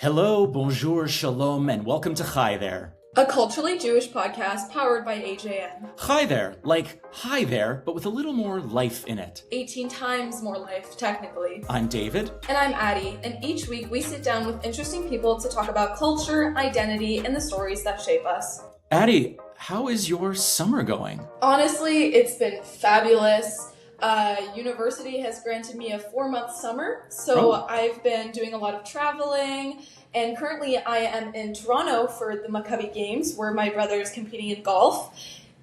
Hello, bonjour, shalom, and welcome to Hi There. A culturally Jewish podcast powered by AJN. Hi there, like hi there, but with a little more life in it. 18 times more life, technically. I'm David. And I'm Addie, and each week we sit down with interesting people to talk about culture, identity, and the stories that shape us. Addie, how is your summer going? Honestly, it's been fabulous. University has granted me a 4-month summer, so I've been doing a lot of traveling, and currently I am in Toronto for the Maccabi Games, where my brother is competing in golf,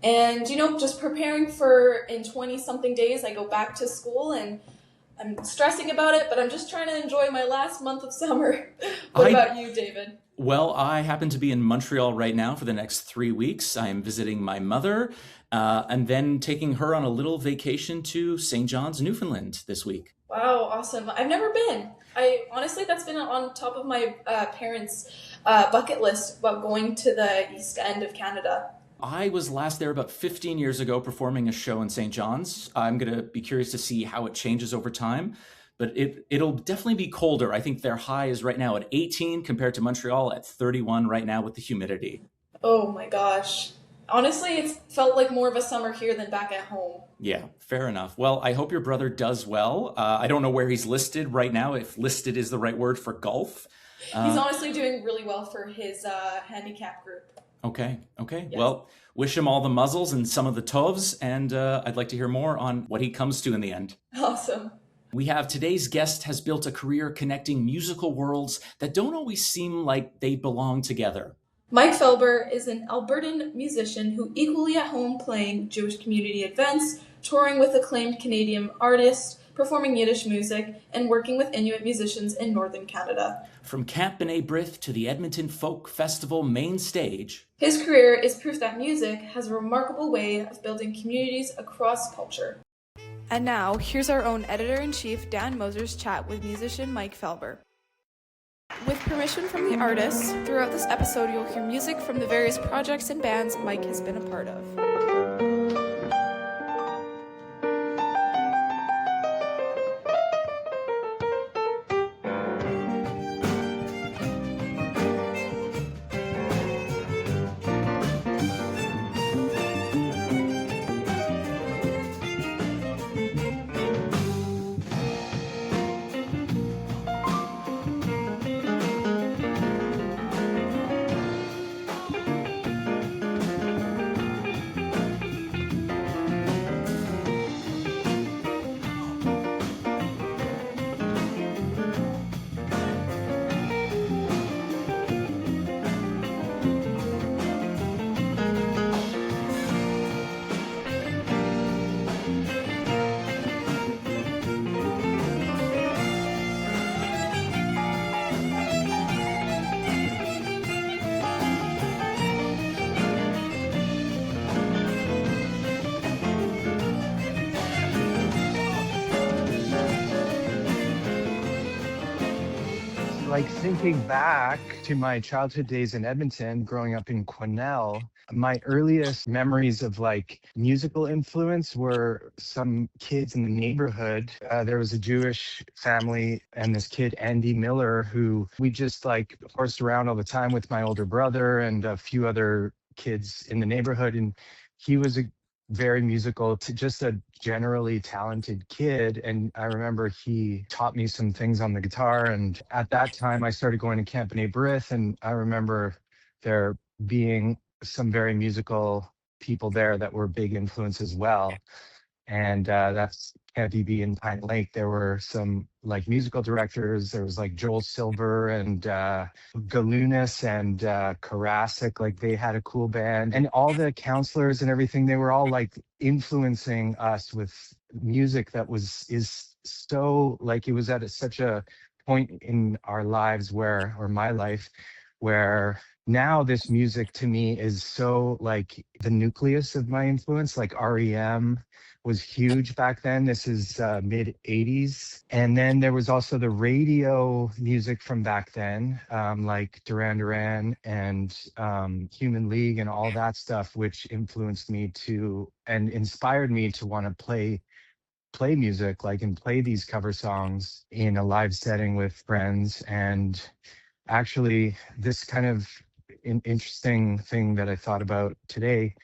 and, just preparing for, in 20-something days, I go back to school, and I'm stressing about it, but I'm just trying to enjoy my last month of summer. What about you, David? Well, I happen to be in Montreal right now for the next 3 weeks. I am visiting my mother and then taking her on a little vacation to St. John's, Newfoundland this week. Wow, awesome. I've never been. Honestly, that's been on top of my parents' bucket list about going to the East End of Canada. I was last there about 15 years ago performing a show in St. John's. I'm going to be curious to see how it changes over time. But it'll definitely be colder. I think their high is right now at 18 compared to Montreal at 31 right now with the humidity. Oh my gosh. Honestly, it's felt like more of a summer here than back at home. Yeah, fair enough. Well, I hope your brother does well. I don't know where he's listed right now, if listed is the right word for golf. He's honestly doing really well for his handicap group. Okay. Yes. Well, wish him all the muzzles and some of the tovs, and I'd like to hear more on what he comes to in the end. Awesome. We have today's guest has built a career connecting musical worlds that don't always seem like they belong together. Mike Felber is an Albertan musician who equally at home playing Jewish community events, touring with acclaimed Canadian artists, performing Yiddish music, and working with Inuit musicians in northern Canada. From Camp B'nai B'rith to the Edmonton Folk Festival main stage, his career is proof that music has a remarkable way of building communities across culture. And now, here's our own editor-in-chief, Dan Moser's chat with musician Mike Felber. With permission from the artists, throughout this episode you'll hear music from the various projects and bands Mike has been a part of. Thinking back to my childhood days in Edmonton, growing up in Quesnel, my earliest memories of musical influence were some kids in the neighborhood. There was a Jewish family and this kid, Andy Miller, who we just horsed around all the time with my older brother and a few other kids in the neighborhood. And he was a very musical, to just a generally talented kid. And I remember he taught me some things on the guitar. And at that time, I started going to Camp B'nai B'rith. And I remember there being some very musical people there that were big influence as well. And that's Camp EB in Pine Lake. There were some musical directors. There was Joel Silver and Galunas and Karasik. They had a cool band. And all the counselors and everything, they were all influencing us with music that is so it was at such a point in our lives or my life, where now this music to me is so the nucleus of my influence. REM was huge back then. This is mid 80s. And then there was also the radio music from back then, Duran Duran and Human League and all that stuff, which influenced me and inspired me to want to play music, and play these cover songs in a live setting with friends. And actually, this kind of interesting thing that I thought about today,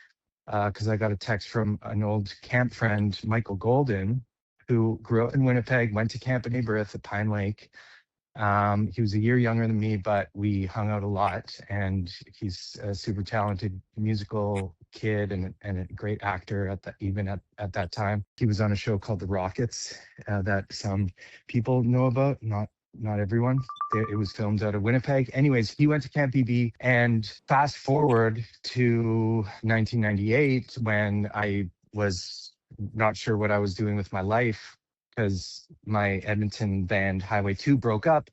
because I got a text from an old camp friend, Michael Golden, who grew up in Winnipeg, went to Camp in Aberth at Pine Lake. He was a year younger than me, but we hung out a lot, and he's a super talented musical kid and a great actor at that time. He was on a show called The Rockets that some people know about, not everyone. It was filmed out of Winnipeg. Anyways, he went to Camp BB, and fast forward to 1998 when I was not sure what I was doing with my life because my Edmonton band Highway 2 broke up.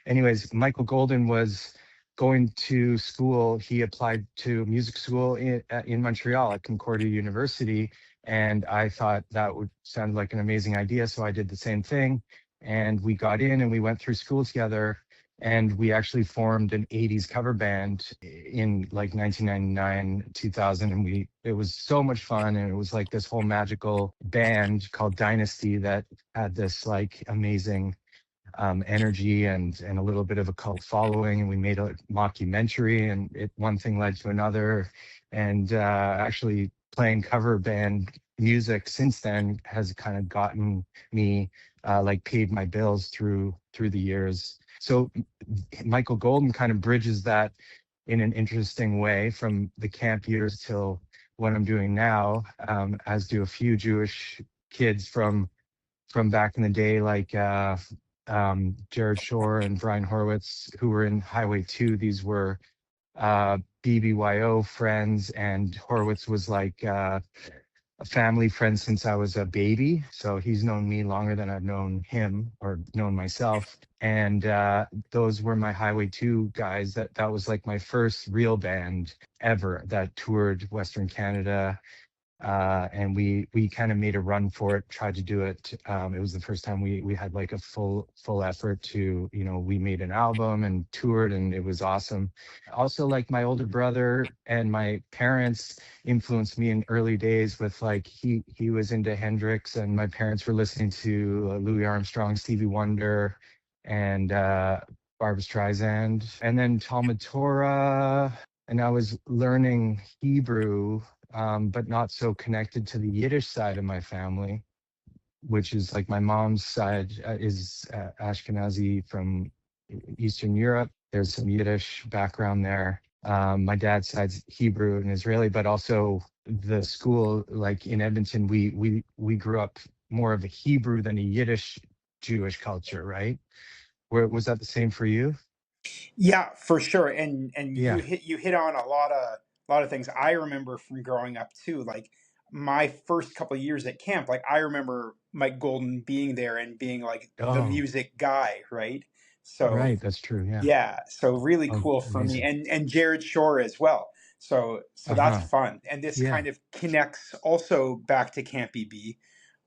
Anyways, Michael Golden was going to school. He applied to music school in Montreal at Concordia University. And I thought that would sound like an amazing idea. So I did the same thing. And we got in and we went through school together. And we actually formed an 80s cover band in like 1999, 2000. And it was so much fun. And it was like this whole magical band called Dynasty that had this like amazing energy and a little bit of a cult following. And we made a mockumentary, and one thing led to another. And actually playing cover band music since then has kind of gotten me like paid my bills through the years. So Michael Golden kind of bridges that in an interesting way from the camp years till what I'm doing now, as do a few Jewish kids from back in the day, like Jared Shore and Brian Horowitz, who were in Highway 2. These were BBYO friends, and Horowitz was like a family friend since I was a baby. So he's known me longer than I've known him or known myself. And those were my Highway 2 guys. That was like my first real band ever that toured Western Canada. And we kind of made a run for it, tried to do it. It was the first time we had like a full effort to, we made an album and toured, and it was awesome. Also, like my older brother and my parents influenced me in early days with like, he was into Hendrix, and my parents were listening to Louis Armstrong, Stevie Wonder, and Barbra Streisand, and then Talmud Torah. And I was learning Hebrew, but not so connected to the Yiddish side of my family, which is like my mom's side is Ashkenazi from Eastern Europe. There's some Yiddish background there. My dad's side's Hebrew and Israeli, but also the school, like in Edmonton, we grew up more of a Hebrew than a Yiddish Jewish culture, right? Was that the same for you? Yeah, for sure. And you Yeah. hit on a lot of things I remember from growing up too. Like my first couple of years at camp, like I remember Mike Golden being there and being like the Oh, music guy, right? So right. That's true. Yeah. yeah, so really Oh, cool for me, amazing. and Jared Shore as well. So that's Uh-huh. fun, and this Yeah. kind of connects also back to Camp BB.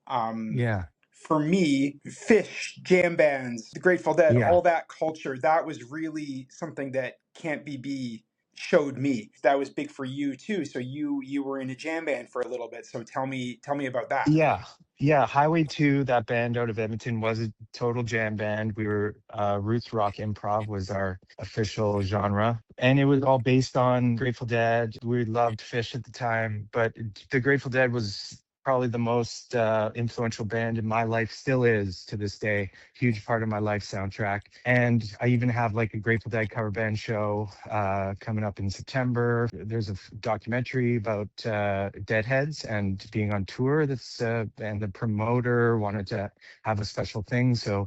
Um, Yeah. for me, Fish, jam bands, the Grateful Dead, Yeah. all that culture, that was really something that Camp BB showed me. That was big for you too. So you were in a jam band for a little bit. So tell me about that. Yeah. Yeah. Highway 2, that band out of Edmonton, was a total jam band. We were roots rock improv was our official genre. And it was all based on Grateful Dead. We loved Fish at the time, but the Grateful Dead was probably the most influential band in my life, still is to this day. Huge part of my life soundtrack. And I even have like a Grateful Dead cover band show coming up in September. There's a documentary about Deadheads and being on tour. And the promoter wanted to have a special thing, so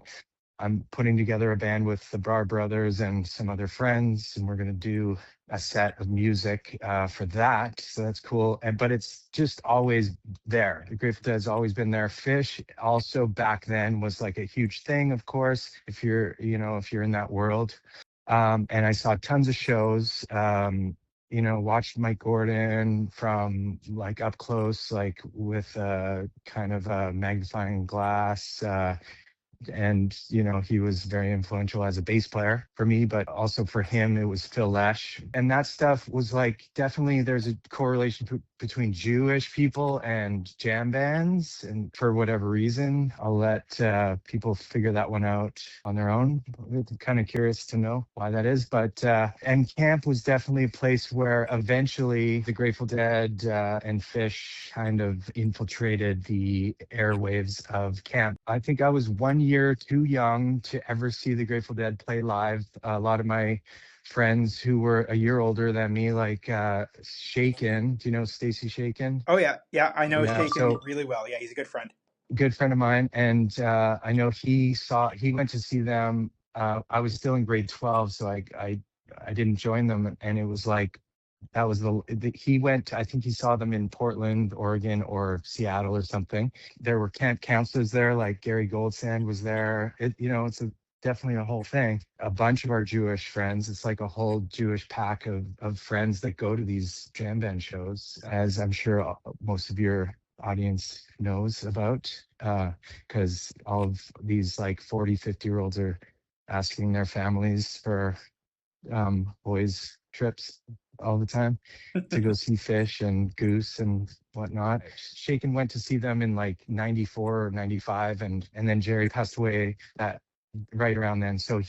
I'm putting together a band with the Brar Brothers and some other friends, and we're going to do a set of music for that. So that's cool. But it's just always there. The Grateful Dead has always been there. Fish also back then was like a huge thing, of course, if you're in that world. And I saw tons of shows. Watched Mike Gordon from like up close, like with kind of a magnifying glass. And, he was very influential as a bass player for me, but also for him, it was Phil Lesh. And that stuff was like, definitely there's a correlation between Jewish people and jam bands. And for whatever reason, I'll let people figure that one out on their own. I'm kind of curious to know why that is. But, and camp was definitely a place where eventually the Grateful Dead and Fish kind of infiltrated the airwaves of camp. I think I was 1 year too young to ever see the Grateful Dead play live. A lot of my friends who were a year older than me, like Shaken. Do you know Stacy Shaken? Oh yeah, I know Yeah, Shaken so really well. Yeah, he's a good friend. good friend of mine, and I know he went to see them. I was still in grade 12, so I didn't join them, and it was like that was he went. I think he saw them in Portland, Oregon, or Seattle or something. There were camp counselors there, like Gary Goldsand was there. It's definitely a whole thing. A bunch of our Jewish friends. It's like a whole Jewish pack of friends that go to these jam band shows, as I'm sure most of your audience knows about, because all of these like 40, 50-year-olds are asking their families for boys trips all the time to go see Fish and Goose and whatnot. Shaken went to see them in like 94 or 95, and then Jerry passed away that right around then. So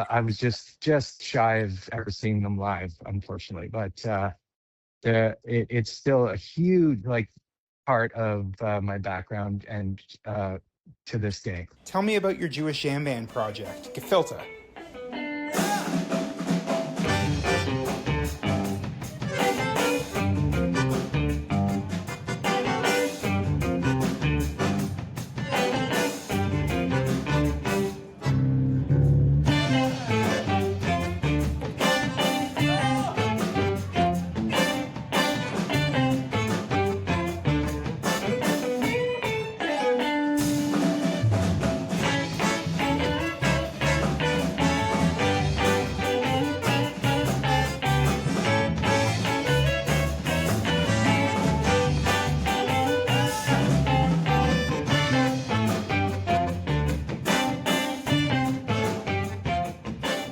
I was just shy of ever seeing them live, unfortunately. But it's still a huge like part of my background, and to this day. Tell me about your Jewish jam band project, Gephilte.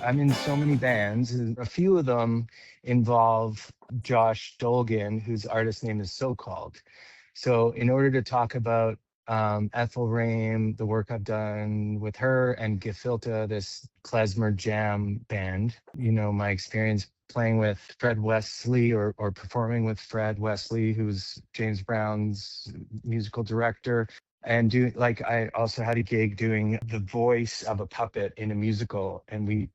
I'm in so many bands, and a few of them involve Josh Dolgin, whose artist name is Socalled. So in order to talk about Ethel Rame, the work I've done with her, and Gephilte, this klezmer jam band, my experience playing with Fred Wesley or performing with Fred Wesley, who's James Brown's musical director. And I also had a gig doing the voice of a puppet in a musical, and we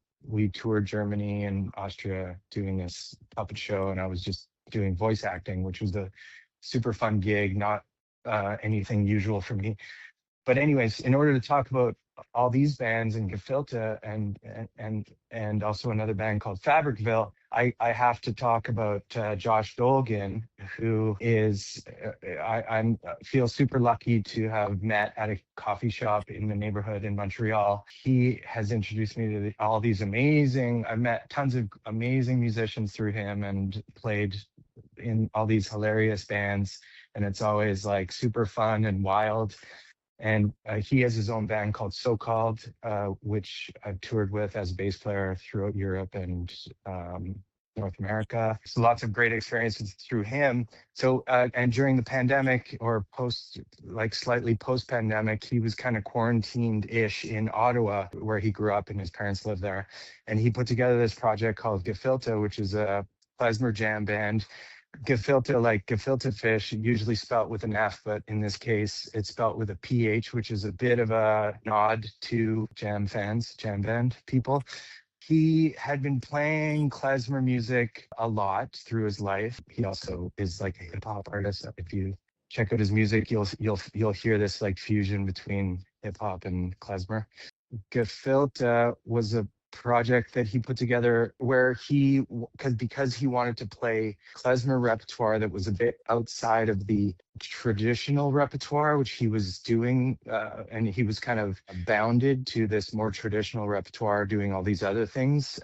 toured Germany and Austria doing this puppet show, and I was just doing voice acting, which was a super fun gig, not anything usual for me. But anyways, in order to talk about all these bands and Gephilte and also another band called Fabricville, I have to talk about Josh Dolgin, who is I feel super lucky to have met at a coffee shop in the neighborhood in Montreal. He has introduced me to all these I've met tons of amazing musicians through him and played in all these hilarious bands, and it's always like super fun and wild. And he has his own band called Socalled, which I've toured with as a bass player throughout Europe and North America. So lots of great experiences through him. So, and during the pandemic or slightly post-pandemic, he was kind of quarantined-ish in Ottawa, where he grew up and his parents lived there. And he put together this project called Gephilte, which is a klezmer jam band. Gephilte, like gefilte fish, usually spelt with an F, but in this case, it's spelt with a PH, which is a bit of a nod to jam fans, jam band people. He had been playing klezmer music a lot through his life. He also is like a hip hop artist. If you check out his music, you'll hear this like fusion between hip hop and klezmer. Gephilte was a project that he put together where because he wanted to play klezmer repertoire that was a bit outside of the traditional repertoire, which he was doing, and he was kind of bounded to this more traditional repertoire, doing all these other things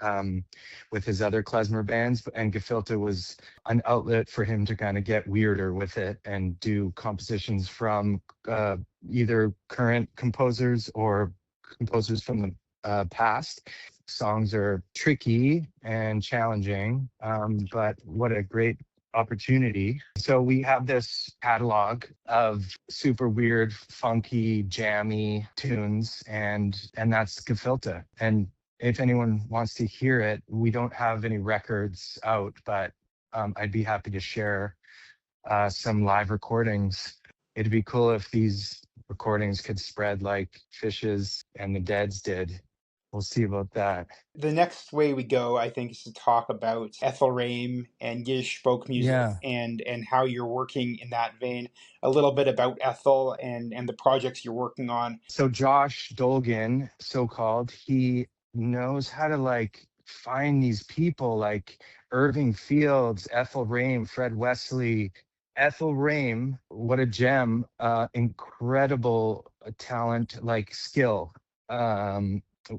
with his other klezmer bands. And Gephilte was an outlet for him to kind of get weirder with it and do compositions from either current composers or composers from the past. Songs are tricky and challenging, but what a great opportunity. So we have this catalog of super weird, funky, jammy tunes, and that's Gephilte. And if anyone wants to hear it, we don't have any records out, but I'd be happy to share some live recordings. It'd be cool if these recordings could spread like Fishes and the Deads did. We'll see about that. The next way we go, I think, is to talk about Ethel Rame and Yiddish folk music, Yeah. and how you're working in that vein. A little bit about Ethel and the projects you're working on. So Josh Dolgin, Socalled, he knows how to like find these people like Irving Fields, Ethel Rame, Fred Wesley. Ethel Rame, what a gem, incredible talent, like skill.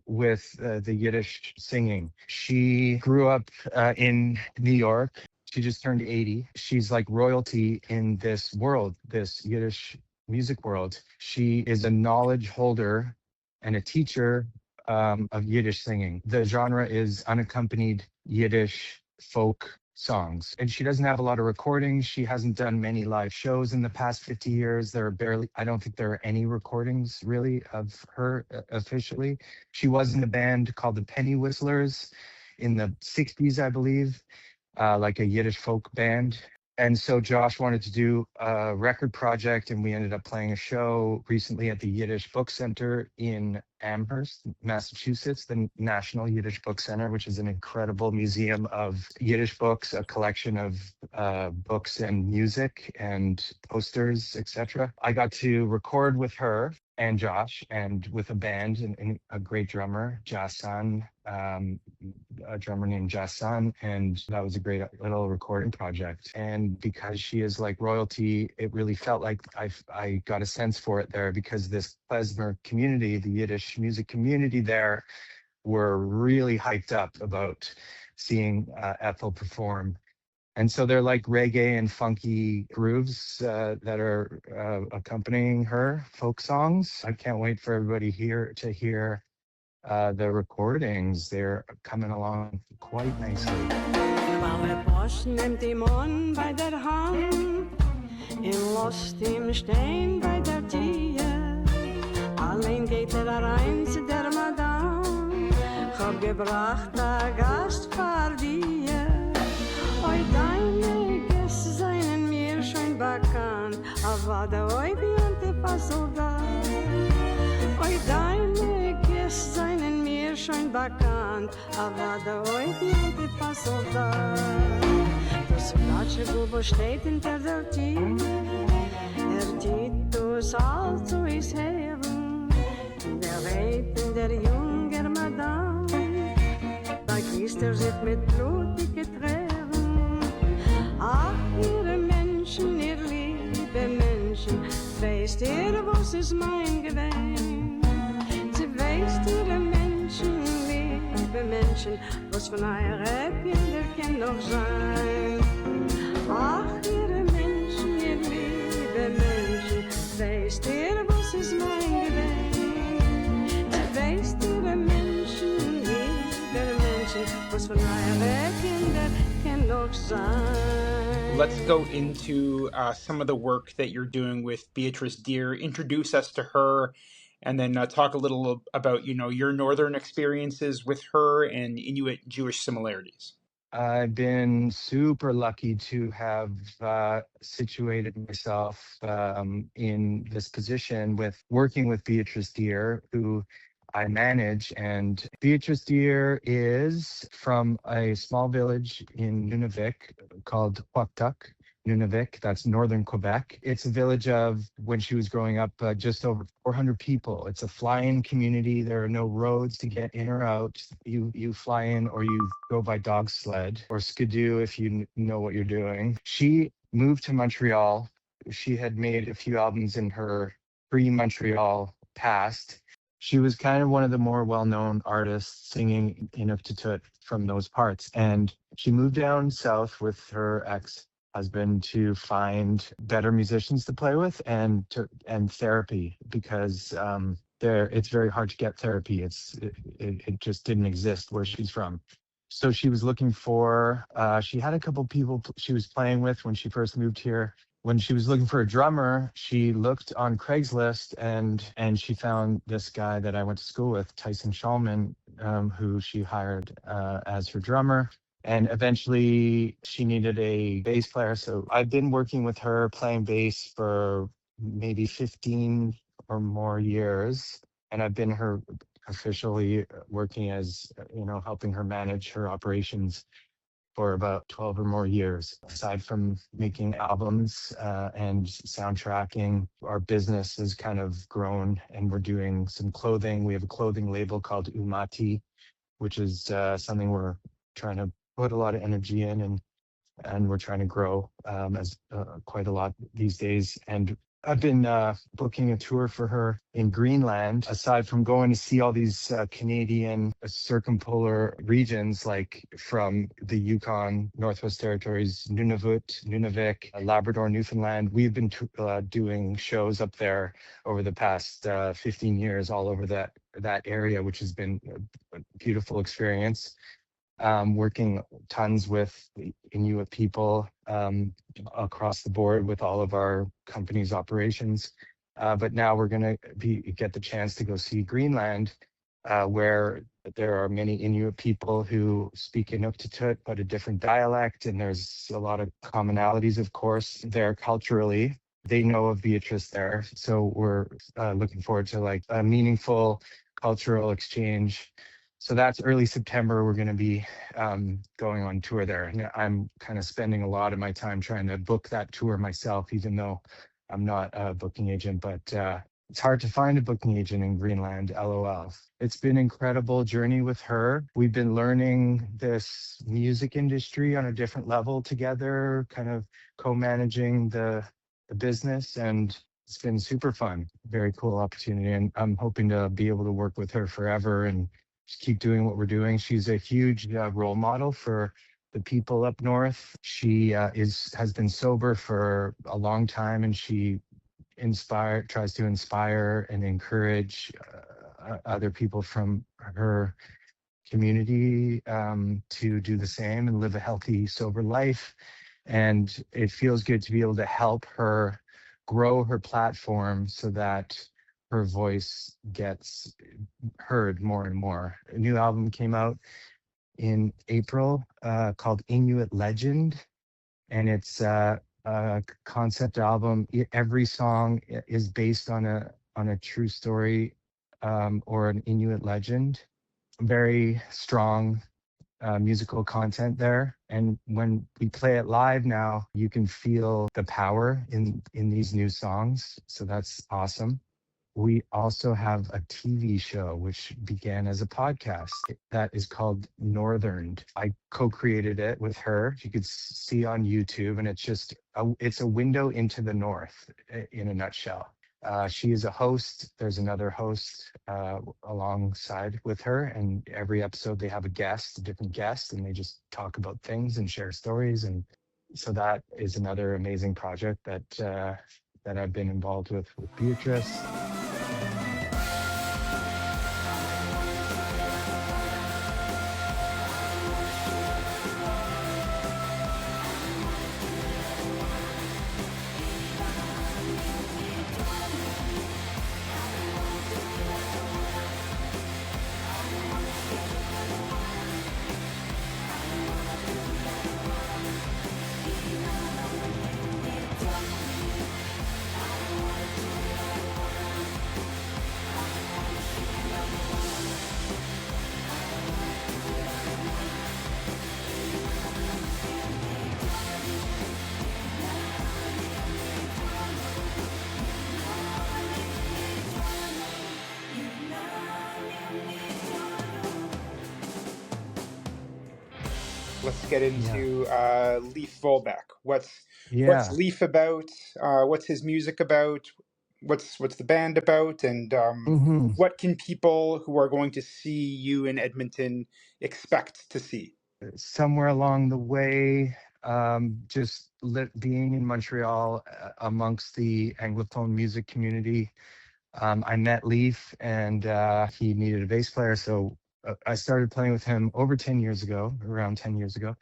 With the Yiddish singing. She grew up in New York. She just turned 80. She's like royalty in this world, this Yiddish music world. She is a knowledge holder and a teacher of Yiddish singing. The genre is unaccompanied Yiddish folk songs. And she doesn't have a lot of recordings. She hasn't done many live shows in the past 50 years. There are barely, I don't think there are any recordings really of her officially. She was in a band called the Penny Whistlers in the 60s, I believe, like a Yiddish folk band. And so Josh wanted to do a record project, and we ended up playing a show recently at the Yiddish Book Center in Amherst, Massachusetts, the National Yiddish Book Center, which is an incredible museum of Yiddish books, a collection of books and music and posters, etc. I got to record with her and Josh and with a band and a great drummer, Jason, a drummer named Jason, and that was a great little recording project. And because she is like royalty, it really felt like I got a sense for it there, because this klezmer community, the Yiddish music community there, were really hyped up about seeing Ethel perform. And so they're like reggae and funky grooves that are accompanying her folk songs. I can't wait for everybody here to hear the recordings. They're coming along quite nicely. Nimmt ihm an bei der Hand, lässt ihm stehen bei der Tür. Allein geht rein zu der Madame, hab gebracht a Gast für dir. Oi, deine Gäste seien mir schon bekannt, aber der Oibiante Soldat. Oi, deine Gäste seien mir schon bekannt, aber der Oibiante Soldat. Das Blatsche Bubo steht hinter der Tür, Titus alt zu is Herren, der Reit in der junger Madame, da gießt sich mit blutige Tränen. Ach, ihr Menschen, ihr liebe Menschen, weißt ihr, was ist mein Gewinn? Sie weißt ihr Menschen, liebe Menschen, was von eurer Kinder kann noch sein? Ach, ihr Menschen, ihr liebe Menschen, weißt ihr, was ist mein Gewinn? Sie weißt ihr Menschen, liebe Menschen, was von eurer Kinder kann noch sein? Let's go into some of the work that you're doing with Beatrice Deer. Introduce us to her, and then talk a little about, your northern experiences with her and Inuit Jewish similarities. I've been super lucky to have situated myself in this position with working with Beatrice Deer, who I manage. And Beatrice Deer is from a small village in Nunavik called Huaktuk. Nunavik, that's northern Quebec. It's a village of, when she was growing up, just over 400 people. It's a fly-in community. There are no roads to get in or out. You fly in, or you go by dog sled, or skidoo if you know what you're doing. She moved to Montreal. She had made a few albums in her pre-Montreal past. She was kind of one of the more well-known artists singing Inuktitut from those parts. And she moved down south with her ex-husband to find better musicians to play with and therapy, because it's very hard to get therapy. It just didn't exist where she's from. So she was looking for, she had a couple people she was playing with when she first moved here. When she was looking for a drummer, she looked on Craigslist and she found this guy that I went to school with, Tyson Shulman, who she hired as her drummer. And eventually she needed a bass player. So I've been working with her playing bass for maybe 15 or more years. And I've been her officially working as, helping her manage her operations for about 12 or more years. Aside from making albums and soundtracking, our business has kind of grown and we're doing some clothing. We have a clothing label called Umati, which is something we're trying to put a lot of energy in and we're trying to grow as quite a lot these days. And I've been booking a tour for her in Greenland. Aside from going to see all these Canadian circumpolar regions, like from the Yukon, Northwest Territories, Nunavut, Labrador, Newfoundland, we've been doing shows up there over the past 15 years, all over that area, which has been a beautiful experience. Working tons with Inuit people across the board with all of our company's operations. But now we're going to get the chance to go see Greenland, where there are many Inuit people who speak Inuktitut, but a different dialect. And there's a lot of commonalities, of course, there culturally. They know of Beatrice there. So we're looking forward to like a meaningful cultural exchange. So that's early September. We're going to be going on tour there. And I'm kind of spending a lot of my time trying to book that tour myself, even though I'm not a booking agent. But it's hard to find a booking agent in Greenland, LOL. It's been an incredible journey with her. We've been learning this music industry on a different level together, kind of co-managing the business. And it's been super fun. Very cool opportunity. And I'm hoping to be able to work with her forever and just keep doing what we're doing. She's a huge role model for the people up north. She has been sober for a long time, and she tries to inspire and encourage other people from her community to do the same and live a healthy, sober life. And it feels good to be able to help her grow her platform so that her voice gets heard more and more. A new album came out in April called Inuit Legend, and it's a concept album. Every song is based on a true story or an Inuit legend. Very strong musical content there, and when we play it live now, you can feel the power in these new songs. So that's awesome. We also have a TV show which began as a podcast that is called Northerned. I co-created it with her. You could see on YouTube, and it's a window into the North in a nutshell. She is a host. There's another host alongside with her, and every episode they have a different guest, and they just talk about things and share stories. And so that is another amazing project that I've been involved with Beatrice. Let's get into Leif Volbeck. What's Yeah. Leif about? What's his music about? What's the band about? And what can people who are going to see you in Edmonton expect to see? Somewhere along the way, being in Montreal amongst the Anglophone music community, I met Leaf, and he needed a bass player, so I started playing with him over 10 years ago, around 10 years ago.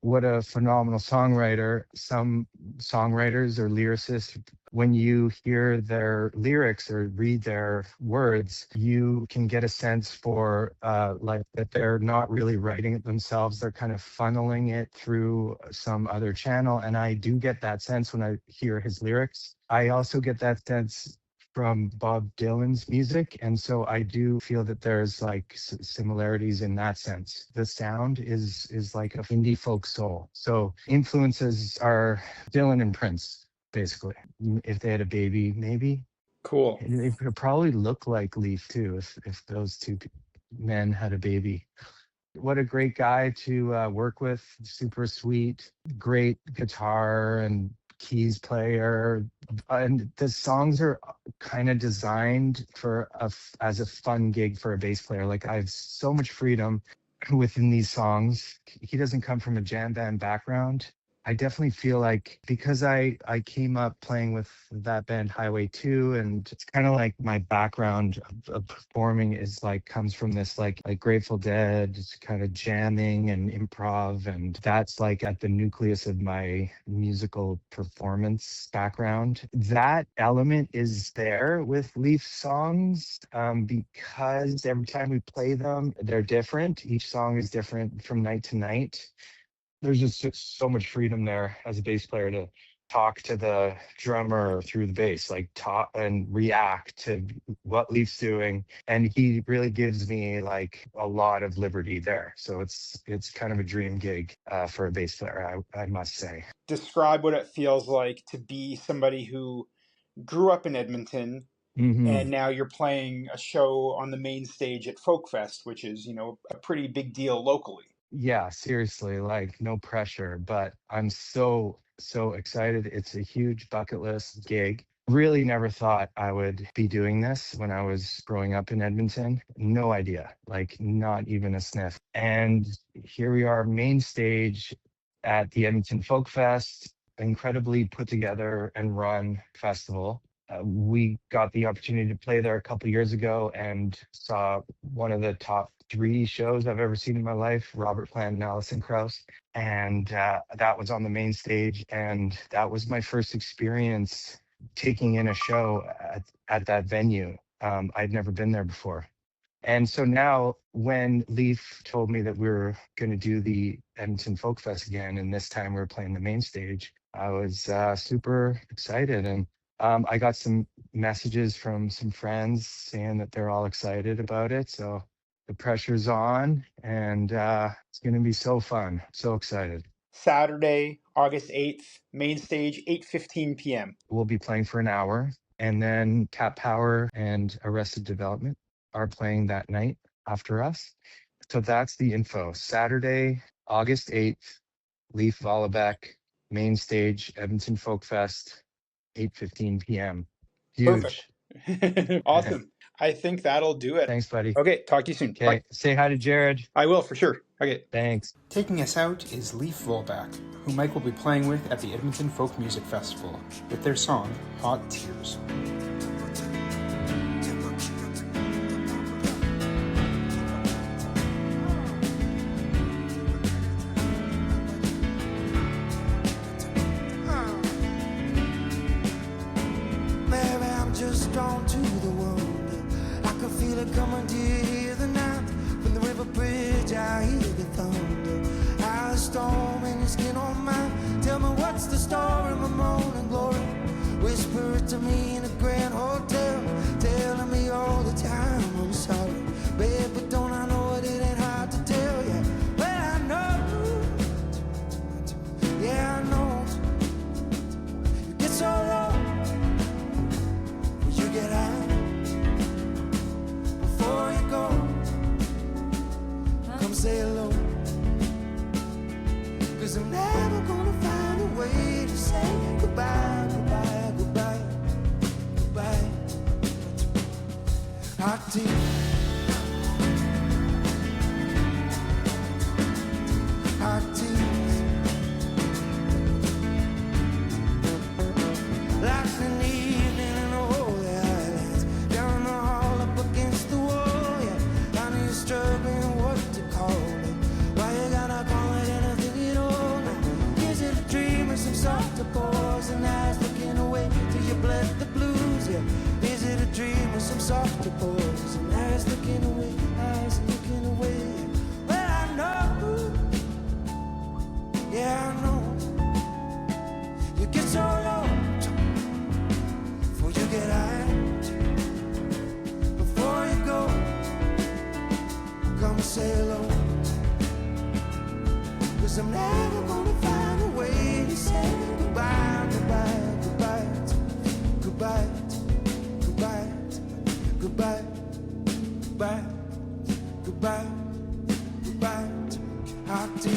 What a phenomenal songwriter. Some songwriters or lyricists, when you hear their lyrics or read their words, you can get a sense for like that they're not really writing it themselves. They're kind of funneling it through some other channel. And I do get that sense when I hear his lyrics. I also get that sense from Bob Dylan's music, and so I do feel that there's like similarities in that sense. The sound is like a indie folk soul. So influences are Dylan and Prince, basically. If they had a baby, maybe. Cool. And they could probably look like Leaf too, if those two men had a baby. What a great guy to work with. Super sweet, great guitar and keys player, and the songs are kind of designed for as a fun gig for a bass player. Like, I have so much freedom within these songs. He doesn't come from a jam band background. I definitely feel like, because I came up playing with that band Highway 2, and it's kind of like my background of performing is like comes from this like Grateful Dead, it's kind of jamming and improv, and that's like at the nucleus of my musical performance background. That element is there with Leaf songs, because every time we play them, they're different. Each song is different from night to night. There's just so much freedom there as a bass player to talk to the drummer through the bass, like talk and react to what Leaf's doing. And he really gives me like a lot of liberty there. So it's kind of a dream gig for a bass player, I must say. Describe what it feels like to be somebody who grew up in Edmonton, and now you're playing a show on the main stage at Folk Fest, which is, a pretty big deal locally. Yeah, seriously, like no pressure, but I'm so excited. It's a huge bucket list gig. Really never thought I would be doing this when I was growing up in Edmonton. No idea, like not even a sniff. And here we are, main stage at the Edmonton Folk Fest, incredibly put together and run festival. We got the opportunity to play there a couple years ago and saw one of the top 3 shows I've ever seen in my life, Robert Plant and Alison Krauss. And that was on the main stage. And that was my first experience taking in a show at that venue. I'd never been there before. And so now when Leaf told me that we were going to do the Edmonton Folk Fest again, and this time we were playing the main stage, I was super excited. And I got some messages from some friends saying that they're all excited about it. So the pressure's on, and it's going to be so fun. So excited. Saturday, August 8th, main stage, 8:15 p.m. We'll be playing for an hour, and then Cat Power and Arrested Development are playing that night after us. So that's the info. Saturday, August 8th, Leaf Vollebeck, main stage, Edmonton Folk Fest, 8:15 p.m. Huge. Perfect. Awesome. I think that'll do it. Thanks, buddy. Okay, talk to you soon. Okay, Bye. say hi to Jared. I will, for sure. Okay. Thanks. Taking us out is Leaf Vollebeck, who Mike will be playing with at the Edmonton Folk Music Festival with their song, Hot Tears. Maybe I'm just drawn to the wonder. I can feel it coming dear the night. From the river bridge I hear the thunder. I storm in your skin on mine. Tell me what's the story, my morning glory. Whisper it to me in a grand hotel, telling me all the time I'm sorry. Babe, but don't I know it ain't hard to tell you. Well, I know, yeah, I know. You get so low, you get out. Before you go, come say hello. 'Cause I'm never gonna find a way to say goodbye, goodbye, goodbye, goodbye. Hot tea. Hot tears. Like an evening in the Holy Islands. softer pores, and eyes looking away, eyes looking away. Well, I know, yeah, I know. You get so low before you get out. Before you go, come say hello. 'Cause I'm never gonna find a way to say goodbye, goodbye, goodbye, goodbye, goodbye, goodbye, goodbye, goodbye, goodbye. How do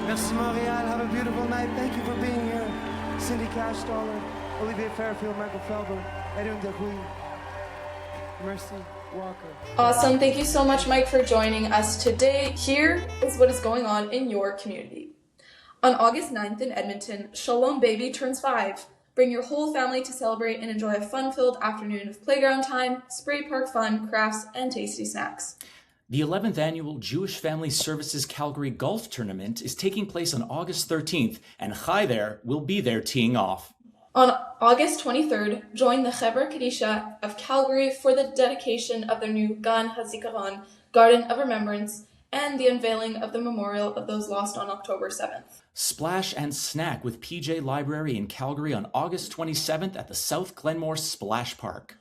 Merci Montreal, have a beautiful night. Thank you for being here. Cindy Cashdoller, Olivier Fairfield, Michael Felber, Edwin Degui, Mercy Walker. Awesome. Thank you so much, Mike, for joining us today. Here is what is going on in your community. On August 9th in Edmonton, Shalom Baby turns 5. Bring your whole family to celebrate and enjoy a fun-filled afternoon of playground time, spray park fun, crafts, and tasty snacks. The 11th annual Jewish Family Services Calgary Golf Tournament is taking place on August 13th, and Chai there will be there teeing off. On August 23rd, join the Chevra Kadisha of Calgary for the dedication of their new Gan HaZikaron, Garden of Remembrance, and the unveiling of the memorial of those lost on October 7th. Splash and snack with PJ Library in Calgary on August 27th at the South Glenmore Splash Park.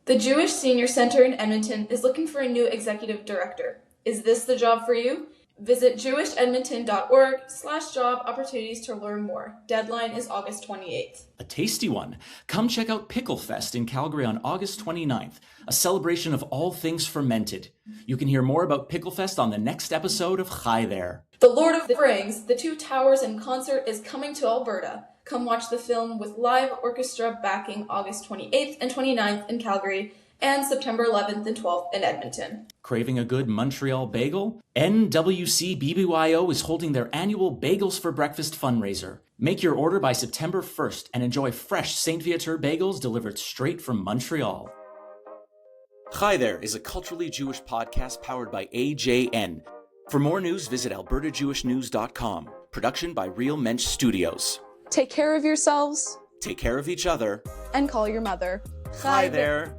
The Jewish Senior Center in Edmonton is looking for a new executive director. Is this the job for you? Visit jewishedmonton.org/job opportunities to learn more. Deadline is August 28th. A tasty one. Come check out Pickle Fest in Calgary on August 29th, a celebration of all things fermented. You can hear more about Pickle Fest on the next episode of Chai There. The Lord of the Rings, The Two Towers in concert is coming to Alberta. Come watch the film with live orchestra backing August 28th and 29th in Calgary and September 11th and 12th in Edmonton. Craving a good Montreal bagel? NWC BBYO is holding their annual Bagels for Breakfast fundraiser. Make your order by September 1st and enjoy fresh St. Viateur bagels delivered straight from Montreal. Hi There is a culturally Jewish podcast powered by AJN. For more news, visit albertajewishnews.com. Production by Real Mensch Studios. Take care of yourselves. Take care of each other. And call your mother. Hi there.